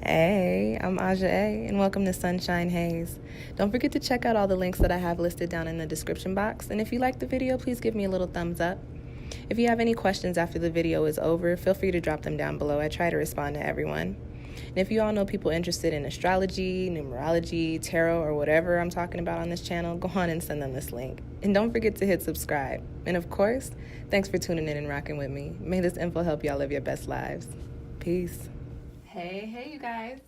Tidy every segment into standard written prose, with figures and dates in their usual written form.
Hey, I'm Aja A, and welcome to Sunshine Haze. Don't forget to check out all the links that I have listed down in the description box, and if you like the video, please give me a little thumbs up. If you have any questions after the video is over, feel free to drop them down below. I try to respond to everyone. And if you all know people interested in astrology, numerology, tarot, or whatever I'm talking about on this channel, go on and send them this link. And don't forget to hit subscribe. And of course, thanks for tuning in and rocking with me. May this info help y'all live your best lives. Peace. Hey, you guys.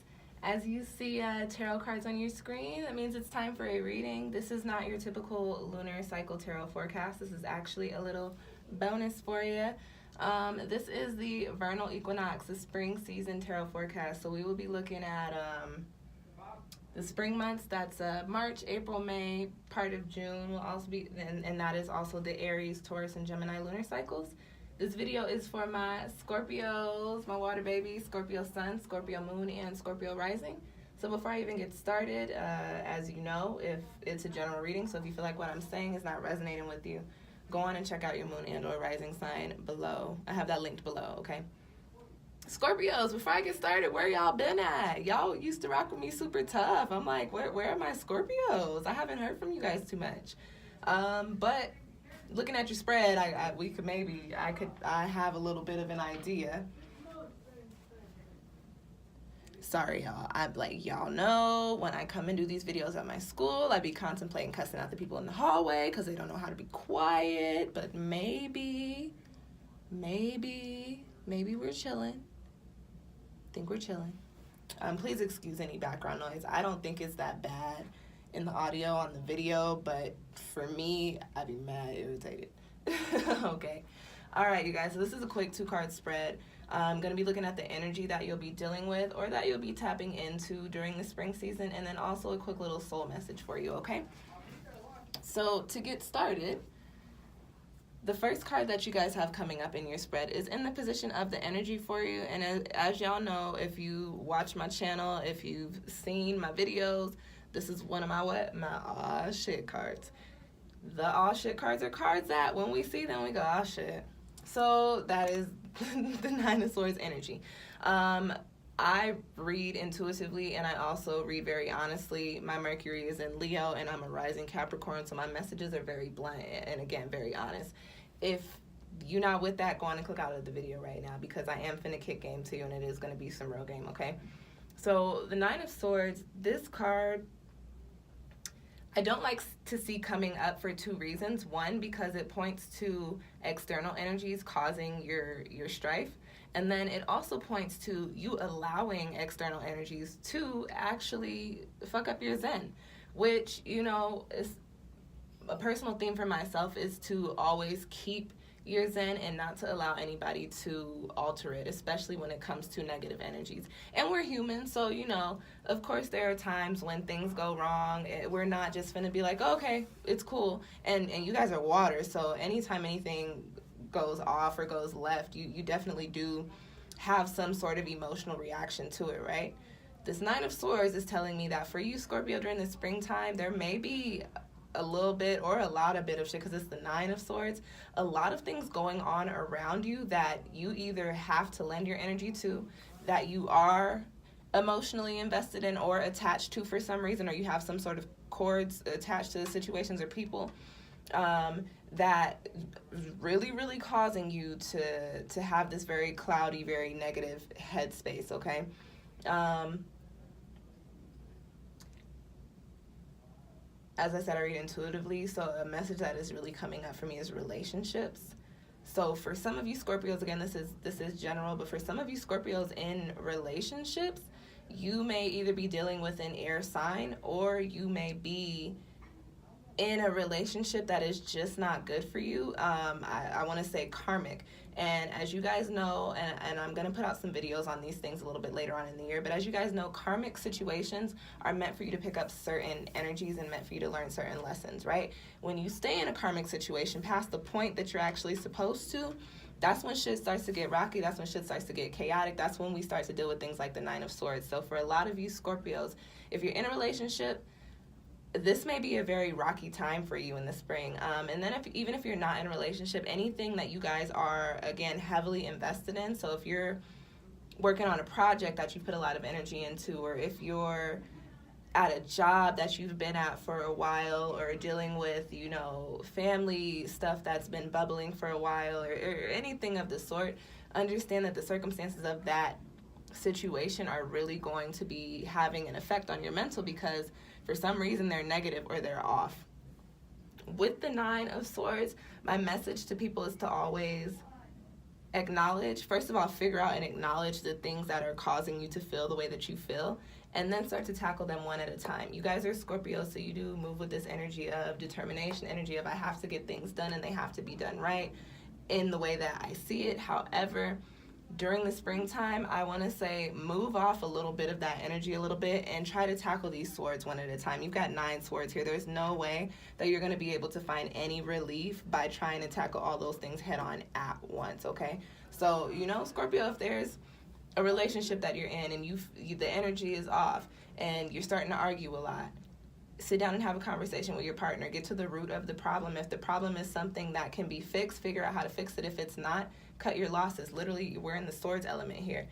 As you see tarot cards on your screen, that means it's time for a reading. This is not your typical lunar cycle tarot forecast. This is actually a little bonus for you. This is the Vernal Equinox, the spring season tarot forecast. So we will be looking at the spring months. That's March, April, May, part of June will also be, and that is also the Aries, Taurus, and Gemini lunar cycles. This video is for my Scorpios, my water babies, Scorpio sun, Scorpio moon, and Scorpio rising. So before I even get started, as you know, if it's a general reading, so if you feel like what I'm saying is not resonating with you, go on and check out your moon and or rising sign below. I have that linked below, okay? Scorpios, before I get started, where y'all been at? Y'all used to rock with me super tough. I'm like, where are my Scorpios? I haven't heard from you guys too much. But looking at your spread, I have a little bit of an idea. Sorry, y'all. Y'all know when I come and do these videos at my school, I be contemplating cussing out the people in the hallway because they don't know how to be quiet. But maybe we're chilling. Think we're chilling. Please excuse any background noise. I don't think it's that bad in the audio on the video, but for me, I'd be mad irritated. Okay. All right, you guys, so this is a quick 2-card spread. I'm going to be looking at the energy that you'll be dealing with or that you'll be tapping into during the spring season, and then also a quick little soul message for you, okay? So to get started, the first card that you guys have coming up in your spread is in the position of the energy for you. And as y'all know, if you watch my channel, if you've seen my videos, this is one of my aw shit cards. The aw shit cards are cards that when we see them, we go, aw shit. So that is the 9 of Swords energy. I read intuitively and I also read very honestly. My Mercury is in Leo and I'm a rising Capricorn, so my messages are very blunt and again, very honest. If you're not with that, go on and click out of the video right now because I am finna kick game to you and it is going to be some real game, okay? So the 9 of Swords, this card, I don't like to see coming up for 2 reasons. One, because it points to external energies causing your strife. And then it also points to you allowing external energies to actually fuck up your zen, which, you know, is a personal theme for myself is to always keep your zen and not to allow anybody to alter it, especially when it comes to negative energies. And we're human, so, you know, of course there are times when things go wrong. We're not just gonna be like, oh, okay, it's cool. And you guys are water, so anytime anything goes off or goes left, you definitely do have some sort of emotional reaction to it, right? This 9 of Swords is telling me that for you, Scorpio, during the springtime, there may be a little bit or a lot of bit of shit, because it's the 9 of Swords, a lot of things going on around you that you either have to lend your energy to, that you are emotionally invested in or attached to for some reason, or you have some sort of cords attached to the situations or people that really causing you to have this very cloudy, very negative headspace, okay? As I said, I read intuitively, so a message that is really coming up for me is relationships. So for some of you Scorpios, again, this is general, but for some of you Scorpios in relationships, you may either be dealing with an air sign or you may be in a relationship that is just not good for you. I want to say karmic. And as you guys know, and I'm going to put out some videos on these things a little bit later on in the year, but as you guys know, karmic situations are meant for you to pick up certain energies and meant for you to learn certain lessons, right? When you stay in a karmic situation past the point that you're actually supposed to, that's when shit starts to get rocky. That's when shit starts to get chaotic. That's when we start to deal with things like the 9 of Swords. So for a lot of you Scorpios, if you're in a relationship, this may be a very rocky time for you in the spring. And then even if you're not in a relationship, anything that you guys are, again, heavily invested in, so if you're working on a project that you put a lot of energy into, or if you're at a job that you've been at for a while, or dealing with, you know, family stuff that's been bubbling for a while, or anything of the sort, understand that the circumstances of that situation are really going to be having an effect on your mental, because for some reason they're negative or they're off. With the Nine of Swords, my message to people is to always acknowledge, first of all, figure out and acknowledge the things that are causing you to feel the way that you feel, and then start to tackle them one at a time. You guys are Scorpio, so you do move with this energy of determination, energy of I have to get things done and they have to be done right in the way that I see it. However, during the springtime, I want to say move off a little bit of that energy a little bit and try to tackle these swords one at a time. You've got 9 swords here. There's no way that you're going to be able to find any relief by trying to tackle all those things head on at once, okay? So, you know, Scorpio, if there's a relationship that you're in and the energy is off and you're starting to argue a lot, sit down and have a conversation with your partner. Get to the root of the problem. If the problem is something that can be fixed, figure out how to fix it. If it's not, cut your losses. Literally, we're in the swords element here.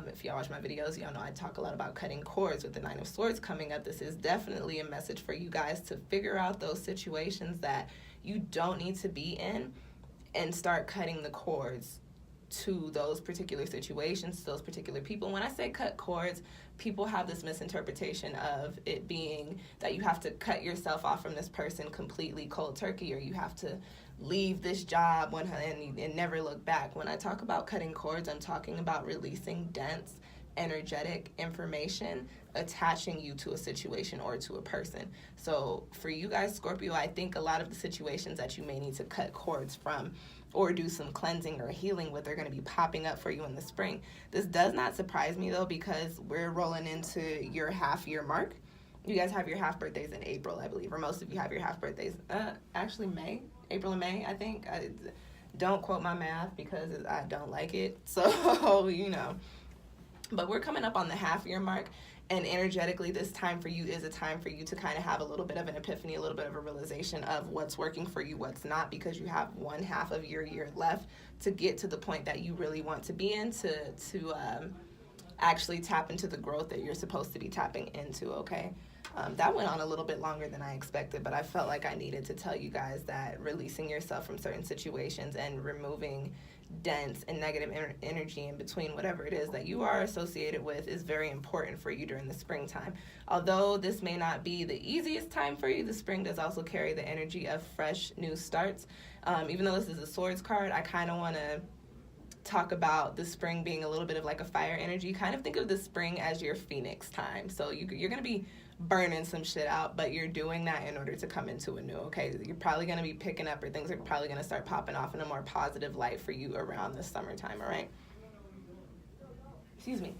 If y'all watch my videos, y'all know I talk a lot about cutting cords. With the 9 of Swords coming up, this is definitely a message for you guys to figure out those situations that you don't need to be in and start cutting the cords to those particular situations, to those particular people. When I say cut cords, people have this misinterpretation of it being that you have to cut yourself off from this person completely cold turkey, or you have to leave this job and never look back. When I talk about cutting cords, I'm talking about releasing dense, energetic information attaching you to a situation or to a person. So for you guys, Scorpio, I think a lot of the situations that you may need to cut cords from or do some cleansing or healing with are going to be popping up for you in the spring. This does not surprise me, though, because we're rolling into your half-year mark. You guys have your half birthdays in April, I believe, or most of you have your half birthdays. Actually, May, April and May, I think. Don't quote my math because I don't like it. So, you know. But we're coming up on the half-year mark, and energetically, this time for you is a time for you to kind of have a little bit of an epiphany, a little bit of a realization of what's working for you, what's not, because you have one half of your year left to get to the point that you really want to be in, to actually tap into the growth that you're supposed to be tapping into, okay? That went on a little bit longer than I expected, but I felt like I needed to tell you guys that releasing yourself from certain situations and removing dense and negative energy in between whatever it is that you are associated with is very important for you during the springtime. Although this may not be the easiest time for you, the spring does also carry the energy of fresh new starts. Even though this is a swords card, I kind of want to talk about the spring being a little bit of like a fire energy. Kind of think of the spring as your phoenix time. So you're going to be burning some shit out, but you're doing that in order to come into a new, okay? You're probably going to be picking up, or things are probably going to start popping off in a more positive light for you around the summertime, all right? Excuse me.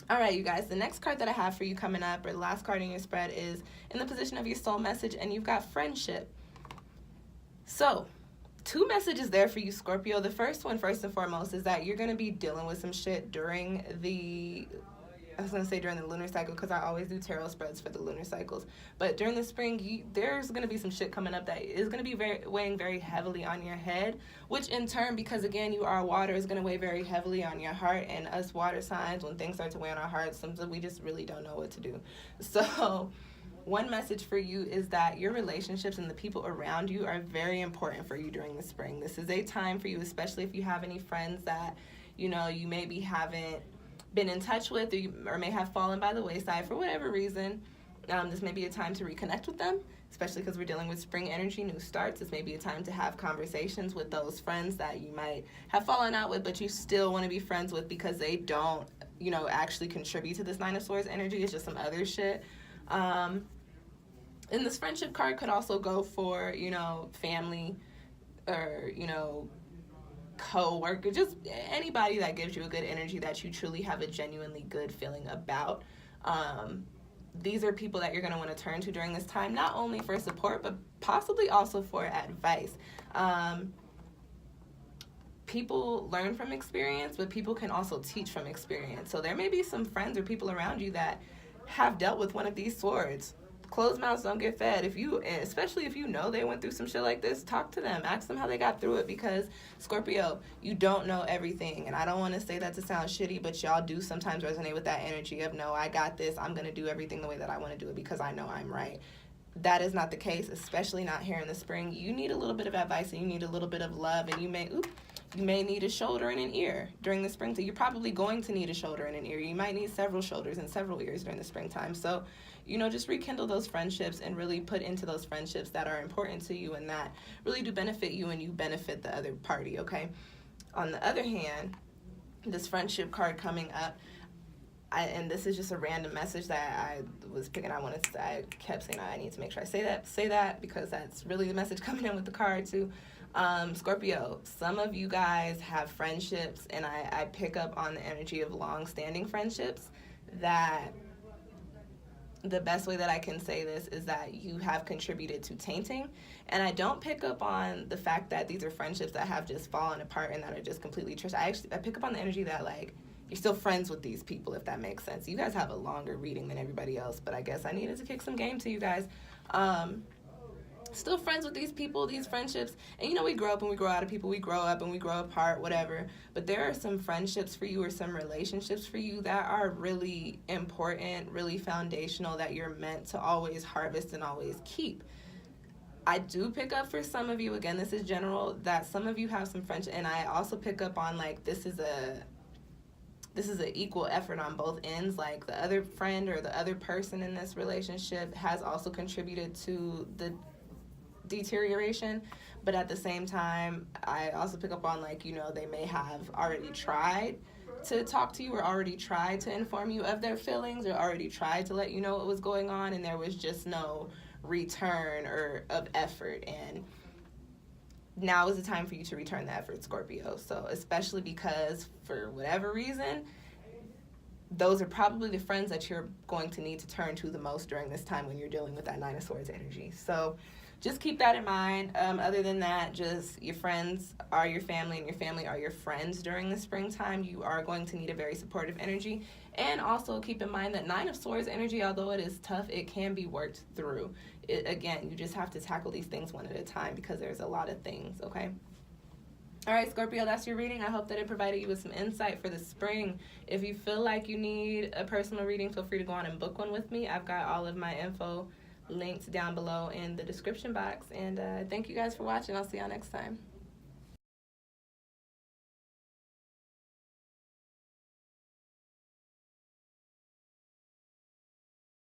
All right, you guys, the next card that I have for you coming up, or the last card in your spread, is in the position of your soul message, and you've got friendship. So 2 messages there for you, Scorpio. The first one, first and foremost, is that you're going to be dealing with some shit during the lunar cycle, because I always do tarot spreads for the lunar cycles. But during the spring, there's going to be some shit coming up that is going to be weighing very heavily on your head, which in turn, because again, you are water, is going to weigh very heavily on your heart. And us water signs, when things start to weigh on our hearts, sometimes we just really don't know what to do. So one message for you is that your relationships and the people around you are very important for you during the spring. This is a time for you, especially if you have any friends that, you know, you maybe haven't been in touch with, or may have fallen by the wayside for whatever reason. This may be a time to reconnect with them, especially because we're dealing with spring energy, new starts. This may be a time to have conversations with those friends that you might have fallen out with, but you still want to be friends with because they don't, you know, actually contribute to this 9 of Swords energy. It's just some other shit. And this friendship card could also go for, you know, family, or, you know, co-worker, just anybody that gives you a good energy that you truly have a genuinely good feeling about. These are people that you're going to want to turn to during this time, not only for support, but possibly also for advice. People learn from experience, but people can also teach from experience. So there may be some friends or people around you that have dealt with one of these swords closed mouths don't get fed. Especially if you know they went through some shit like this, talk to them, ask them how they got through it, because Scorpio, you don't know everything. And I don't want to say that to sound shitty, but y'all do sometimes resonate with that energy of, no, I got this, I'm going to do everything the way that I want to do it because I know I'm right. That is not the case, especially not here in the spring. You need a little bit of advice, and you need a little bit of love, and you may need a shoulder and an ear during the springtime. You're probably going to need a shoulder and an ear. You might need several shoulders and several ears during the springtime. So, just rekindle those friendships and really put into those friendships that are important to you and that really do benefit you and you benefit the other party, okay? On the other hand, this friendship card coming up, and this is just a random message that I was picking. I kept saying, I need to make sure I say that because that's really the message coming in with the card too. Scorpio, some of you guys have friendships, and I pick up on the energy of long-standing friendships, that the best way that I can say this is that you have contributed to tainting. And I don't pick up on the fact that these are friendships that have just fallen apart and that are just completely trashed. I pick up on the energy that, like, you're still friends with these people, if that makes sense. You guys have a longer reading than everybody else, but I guess I needed to kick some game to you guys. Still friends with these people, these friendships. And we grow up and we grow out of people. We grow up and we grow apart, whatever. But there are some friendships for you or some relationships for you that are really important, really foundational, that you're meant to always harvest and always keep. I do pick up for some of you, again, this is general, that some of you have some friendship. And I also pick up on, like, this is an equal effort on both ends. Like, the other friend or the other person in this relationship has also contributed to the deterioration, but at the same time, I also pick up on, like, they may have already tried to talk to you or already tried to inform you of their feelings or already tried to let you know what was going on, and there was just no return or of effort. And now is the time for you to return the effort, Scorpio. So especially because, for whatever reason, those are probably the friends that you're going to need to turn to the most during this time when you're dealing with that Nine of Swords energy. So just keep that in mind. Other than that, just your friends are your family and your family are your friends during the springtime. You are going to need a very supportive energy. And also keep in mind that Nine of Swords energy, although it is tough, it can be worked through. Again, you just have to tackle these things one at a time because there's a lot of things, okay? All right, Scorpio, that's your reading. I hope that it provided you with some insight for the spring. If you feel like you need a personal reading, feel free to go on and book one with me. I've got all of my info linked down below in the description box. And thank you guys for watching. I'll see y'all next time.